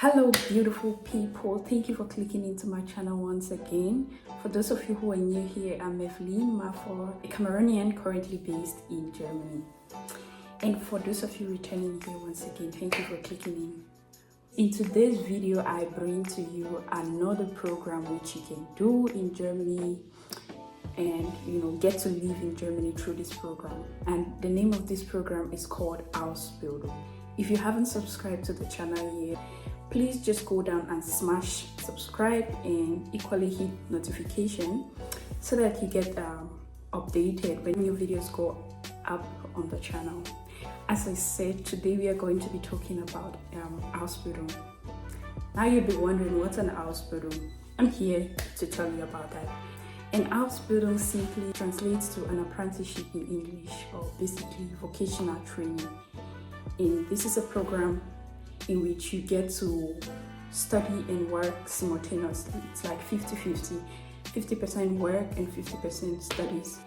Hello beautiful people, thank you for clicking into my channel once again. For those of you who are new here, I'm Meveline Mafor, a Cameroonian currently based in Germany. And for those of you returning here once again, thank you for clicking in. In today's video, I bring to you another program which you can do in Germany and get to live in Germany through this program. And the name of this program is called Ausbildung. If you haven't subscribed to the channel yet, please just go down and smash subscribe and equally hit notification so that you get updated when new videos go up on the channel. As I said, today we are going to be talking about Ausbildung. Now you'll be wondering, what's an Ausbildung? I'm here to tell you about that. An Ausbildung simply translates to an apprenticeship in English, or basically vocational training. And this is a program in which you get to study and work simultaneously. It's like 50-50, 50% work and 50% studies.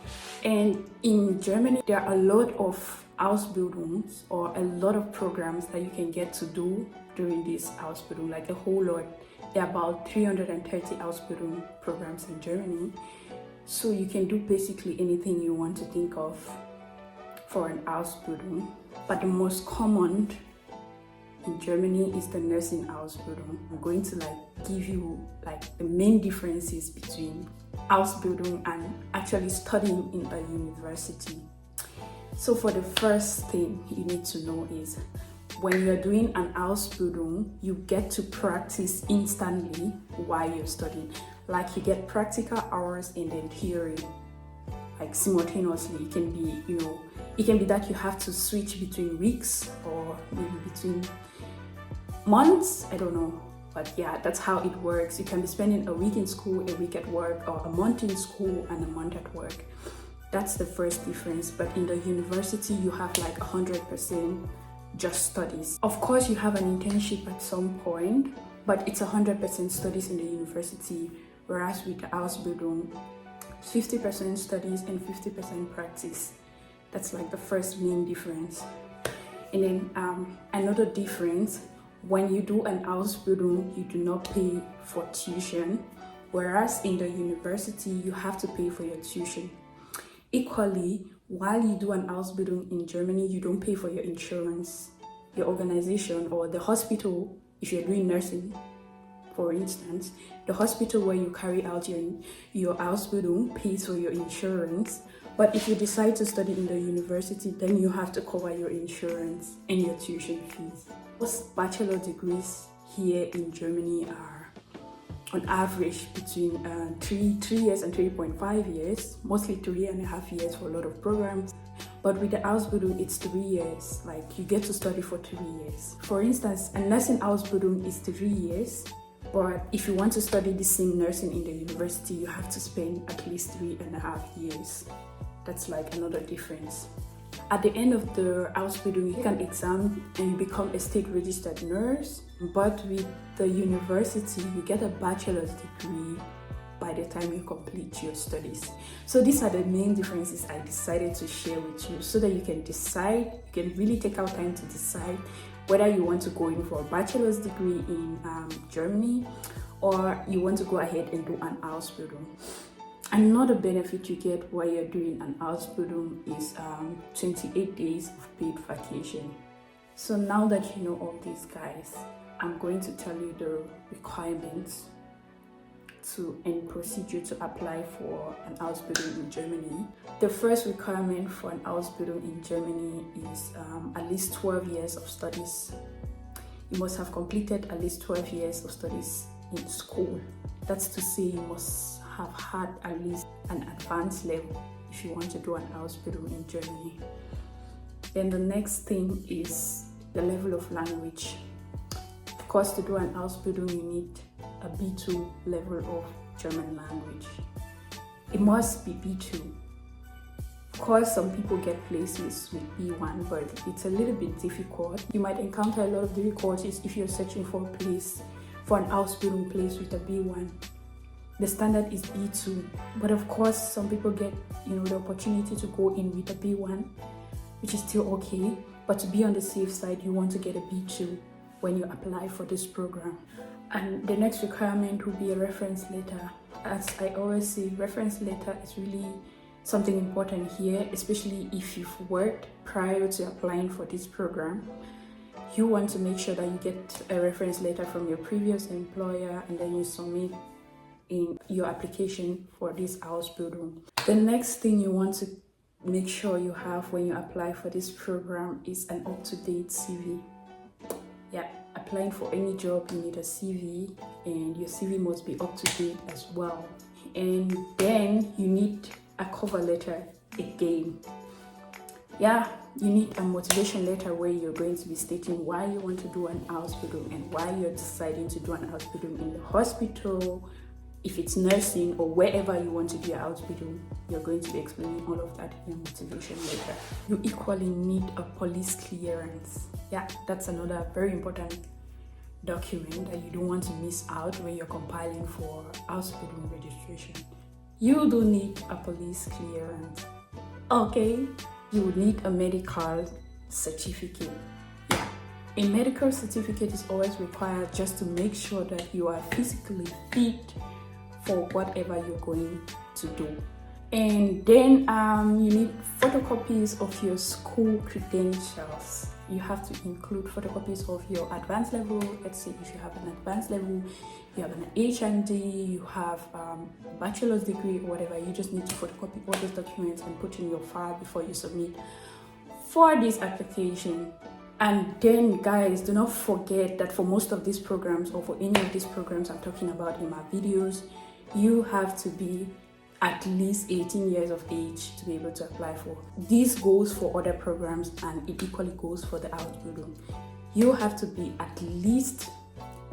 And in Germany, there are a lot of Ausbildungs, or a lot of programs that you can get to do during this Ausbildung, like a whole lot. There are about 330 Ausbildung programs in Germany. So you can do basically anything you want to think of for an Ausbildung. But the most common in Germany is the nursing Ausbildung. I'm going to give you the main differences between Ausbildung and actually studying in a university. So for the first thing you need to know is, when you're doing an Ausbildung, you get to practice instantly while you're studying. Like you get practical hours and then theory, simultaneously. It can be, it can be that you have to switch between weeks or maybe between months, I don't know. But yeah, that's how it works. You can be spending a week in school, a week at work, or a month in school and a month at work. That's the first difference. But in the university, you have 100% just studies. Of course, you have an internship at some point, but it's 100% studies in the university, whereas with the Ausbildung, 50% studies and 50% practice. That's the first main difference. And then another difference, when you do an Ausbildung, you do not pay for tuition, whereas in the university, you have to pay for your tuition. Equally, while you do an Ausbildung in Germany, you don't pay for your insurance. Your organization or the hospital, if you're doing nursing, for instance, the hospital where you carry out your Ausbildung pays for your insurance. But if you decide to study in the university, then you have to cover your insurance and your tuition fees. Most bachelor degrees here in Germany are on average between 3 years and 3.5 years, mostly 3.5 years for a lot of programs. But with the Ausbildung, it's 3 years. You get to study for 3 years. For instance, a nursing Ausbildung is 3 years. But if you want to study the same nursing in the university, you have to spend at least 3.5 years. That's another difference. At the end of the Ausbildung, you take an exam and you become a state registered nurse. But with the university, you get a bachelor's degree by the time you complete your studies. So these are the main differences I decided to share with you so that you can decide, you can really take out time to decide whether you want to go in for a bachelor's degree in Germany or you want to go ahead and do an Ausbildung. Another benefit you get while you're doing an Ausbildung is 28 days of paid vacation. So now that you know all these guys, I'm going to tell you the requirements and procedure to apply for an Ausbildung in Germany. The first requirement for an Ausbildung in Germany is at least 12 years of studies. You must have completed at least 12 years of studies in school. That's to say, you must have had at least an advanced level if you want to do an Ausbildung in Germany. Then the next thing is the level of language. Of course, to do an Ausbildung, you need a B2 level of German language. It must be B2. Of course, some people get places with B1, but it's a little bit difficult. You might encounter a lot of difficulties if you're searching for a place, for an Ausbildung place with a B1. The standard is B2, but of course, some people get the opportunity to go in with a B1, which is still okay. But to be on the safe side, you want to get a B2. when you apply for this program. And the next requirement will be a reference letter. As I always say, reference letter is really something important here, especially if you've worked prior to applying for this program. You want to make sure that you get a reference letter from your previous employer, and then you submit in your application for this Ausbildung. The next thing you want to make sure you have when you apply for this program is an up-to-date CV. Yeah, applying for any job, you need a CV, and your CV must be up to date as well. And then you need a cover letter again. Yeah, you need a motivation letter where you're going to be stating why you want to do an Ausbildung and why you're deciding to do an Ausbildung in the hospital. If it's nursing or wherever you want to do your Ausbildung, you're going to be explaining all of that in your motivation letter. You equally need a police clearance. Yeah, that's another very important document that you don't want to miss out when you're compiling for Ausbildung registration. You do need a police clearance. Okay, you would need a medical certificate. Yeah, a medical certificate is always required just to make sure that you are physically fit for whatever you're going to do. And then you need photocopies of your school credentials. You have to include photocopies of your advanced level. Let's say if you have an advanced level, you have an HND, you have a bachelor's degree or whatever, you just need to photocopy all these documents and put in your file before you submit for this application. And then guys, do not forget that for most of these programs, or for any of these programs I'm talking about in my videos, you have to be at least 18 years of age to be able to apply for. This goes for other programs and it equally goes for the Ausbildung. You have to be at least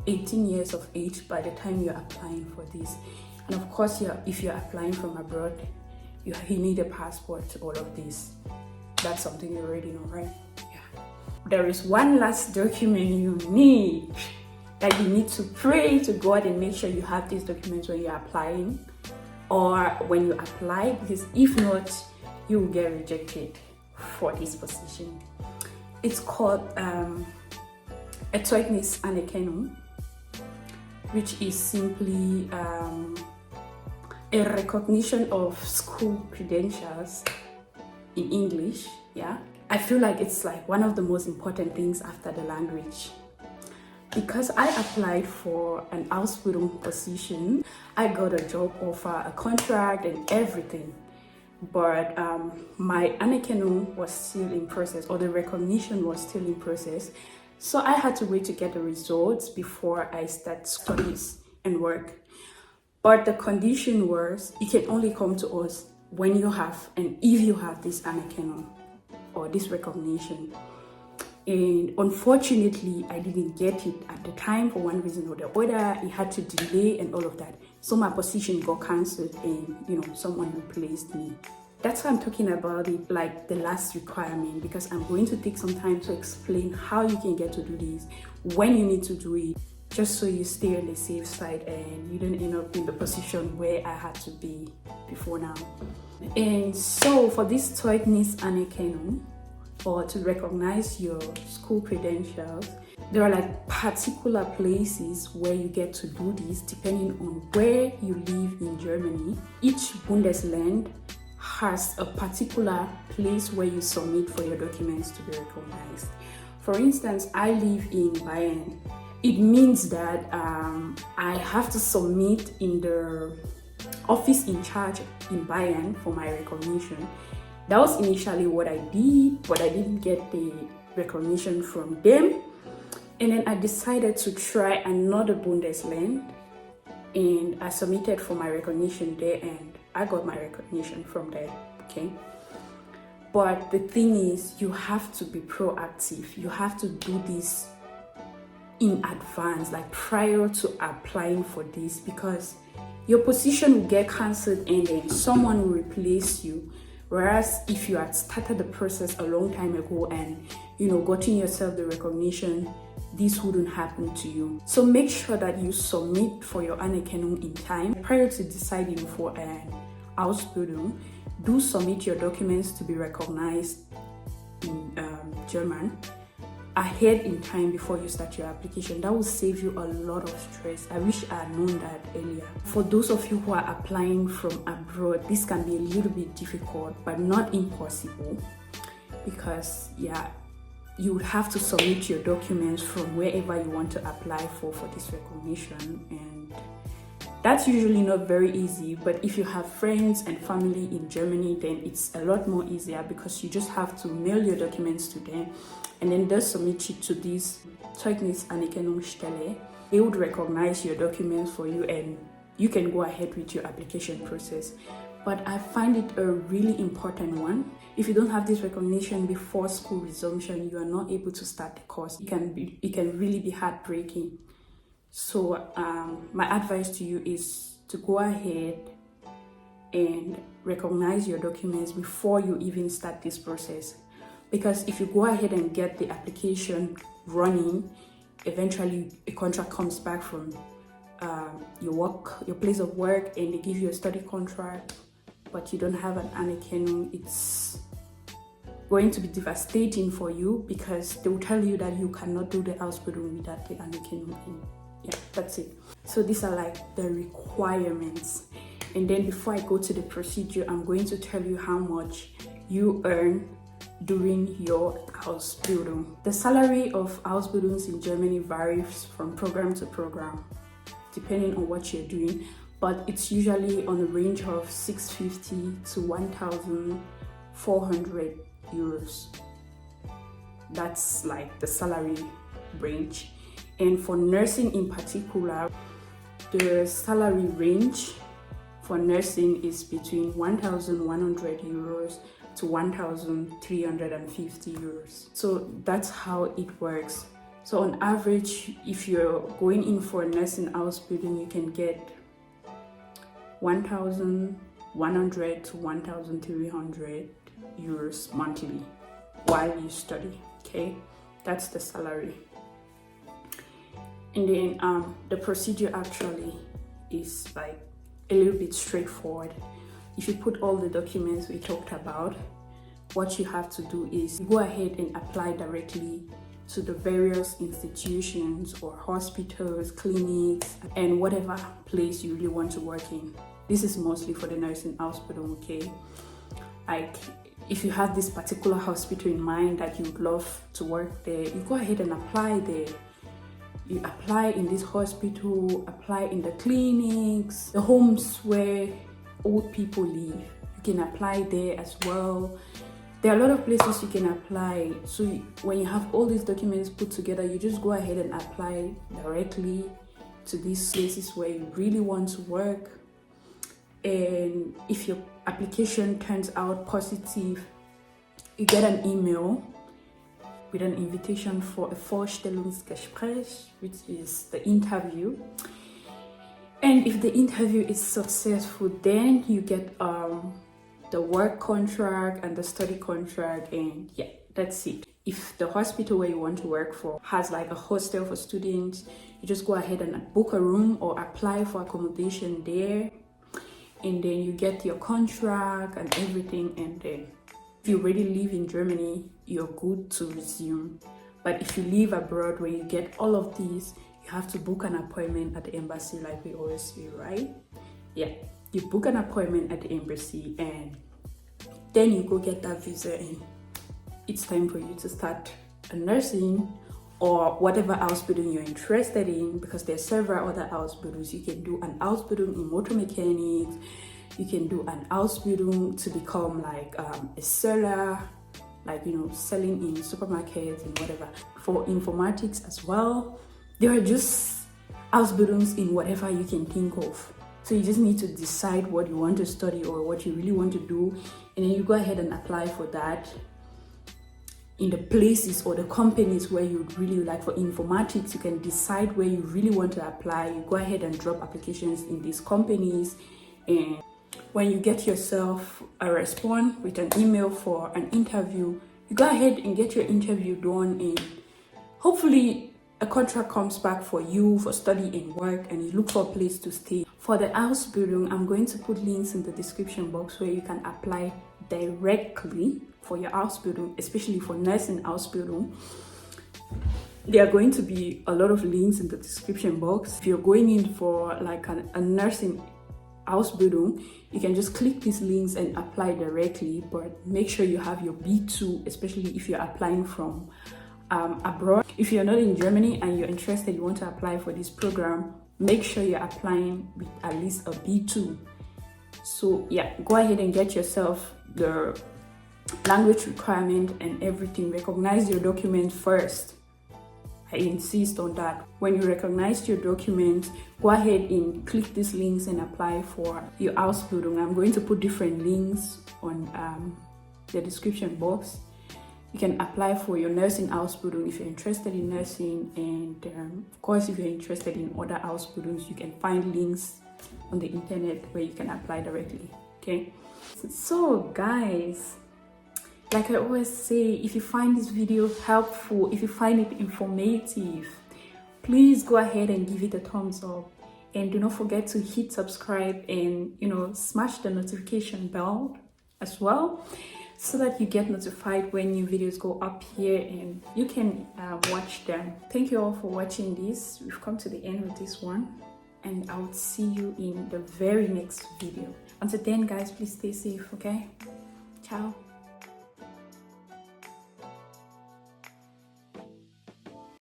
18 years of age by the time you're applying for this. And of course, if you're applying from abroad, you need a passport to all of this. That's something you already know, right? Yeah. There is one last document you need, that you need to pray to God and make sure you have these documents when you're applying or when you apply, because if not, you will get rejected for this position. It's called a Zeugnis Anerkennung, which is simply a recognition of school credentials in English. Yeah, I feel like it's like one of the most important things after the language. Because I applied for an Ausbildung position, I got a job offer, a contract and everything. But my Anerkennung was still in process, or the recognition was still in process. So I had to wait to get the results before I start studies and work. But the condition was, it can only come to us when you have, and if you have this Anerkennung or this recognition. And unfortunately, I didn't get it at the time for one reason or the other. It had to delay and all of that. So my position got cancelled and, someone replaced me. That's why I'm talking about it like the last requirement, because I'm going to take some time to explain how you can get to do this, when you need to do it, just so you stay on the safe side and you don't end up in the position where I had to be before now. And so for this Zeugnis Anerkennung, or to recognize your school credentials, there are like particular places where you get to do this depending on where you live in Germany. Each Bundesland has a particular place where you submit for your documents to be recognized. For instance, I live in Bayern. It means that I have to submit in the office in charge in Bayern for my recognition. That was initially what I did, but I didn't get the recognition from them. And then I decided to try another Bundesland, and I submitted for my recognition there, and I got my recognition from there, okay? But the thing is, you have to be proactive. You have to do this in advance, like prior to applying for this, because your position will get cancelled and then someone will replace you. Whereas if you had started the process a long time ago and, gotten yourself the recognition, this wouldn't happen to you. So make sure that you submit for your Anerkennung in time. Prior to deciding for an Ausbildung, do submit your documents to be recognized in German. ahead in time before you start your application. That will save you a lot of stress. I wish I had known that earlier. For those of you who are applying from abroad, this can be a little bit difficult, but not impossible, because you would have to submit your documents from wherever you want to apply for this recognition, and that's usually not very easy. But if you have friends and family in Germany, then it's a lot more easier, because you just have to mail your documents to them, and then they'll submit it to this Zeugnisanerkennungsstelle. They would recognize your documents for you, and you can go ahead with your application process. But I find it a really important one. If you don't have this recognition before school resumption, you are not able to start the course. It can really be heartbreaking. So my advice to you is to go ahead and recognize your documents before you even start this process. Because if you go ahead and get the application running, eventually a contract comes back from your place of work, and they give you a study contract, but you don't have an Anerkennung. It's going to be devastating for you, because they will tell you that you cannot do the Ausbildung without the Anerkennung. Yeah, that's it. So these are like the requirements. And then before I go to the procedure, I'm going to tell you how much you earn during your Ausbildung. The salary of Ausbildungs in Germany varies from program to program, depending on what you're doing, but it's usually on a range of 650 to 1,400 euros. That's like the salary range. And for nursing in particular, the salary range for nursing is between 1,100 euros to 1,350 euros. So that's how it works. So on average, if you're going in for a nursing Ausbildung, you can get 1,100 to 1,300 euros monthly while you study. Okay, that's the salary. And then the procedure actually is like a little bit straightforward. If you put all the documents we talked about, what you have to do is go ahead and apply directly to the various institutions or hospitals, clinics, and whatever place you really want to work in. This is mostly for the nursing Ausbildung, okay? Like, if you have this particular hospital in mind that you would love to work there, you go ahead and apply there. You apply in this hospital, apply in the clinics, the homes where old people live. You can apply there as well. There are a lot of places you can apply. So when you have all these documents put together, you just go ahead and apply directly to these places where you really want to work. And if your application turns out positive, you get an email with an invitation for a Vorstellungsgespräch, which is the interview. And if the interview is successful, then you get the work contract and the study contract, and yeah, that's it. If the hospital where you want to work for has like a hostel for students, you just go ahead and book a room or apply for accommodation there, and then you get your contract and everything. And then if you already live in Germany, you're good to resume. But if you live abroad, when you get all of these, you have to book an appointment at the embassy, like we always say, right? Yeah, you book an appointment at the embassy, and then you go get that visa, and it's time for you to start a nursing or whatever Ausbildung you're interested in, because there's several other Ausbildungs. You can do an Ausbildung in motor mechanics, you can do an Ausbildung to become like a seller, like, you know, selling in supermarkets and whatever. For informatics as well, there are just Ausbildungs in whatever you can think of. So you just need to decide what you want to study or what you really want to do, and then you go ahead and apply for that in the places or the companies where you really like. For informatics, you can decide where you really want to apply. You go ahead and drop applications in these companies, and when you get yourself a response with an email for an interview, you go ahead and get your interview done, and hopefully a contract comes back for you for study and work, and you look for a place to stay. For the Ausbildung, I'm going to put links in the description box where you can apply directly for your Ausbildung, especially for nursing Ausbildung. There are going to be a lot of links in the description box. If you're going in for like a nursing Ausbildung, you can just click these links and apply directly, but make sure you have your B2, especially if you're applying from abroad. If you're not in Germany and you're interested, you want to apply for this program, make sure you're applying with at least a B2. So yeah, go ahead and get yourself the language requirement and everything. Recognize your document first. I insist on that. When you recognize your document, go ahead and click these links and apply for your Ausbildung. I'm going to put different links on the description box. You can apply for your nursing Ausbildung if you're interested in nursing, and of course, if you're interested in other Ausbildungs, you can find links on the internet where you can apply directly. Okay, so guys, like I always say, if you find this video helpful, if you find it informative, please go ahead and give it a thumbs up, and do not forget to hit subscribe and smash the notification bell as well, so that you get notified when new videos go up here and you can watch them. Thank you all for watching this. We've come to the end of this one, and I will see you in the very next video. Until then guys, please stay safe, okay? Ciao.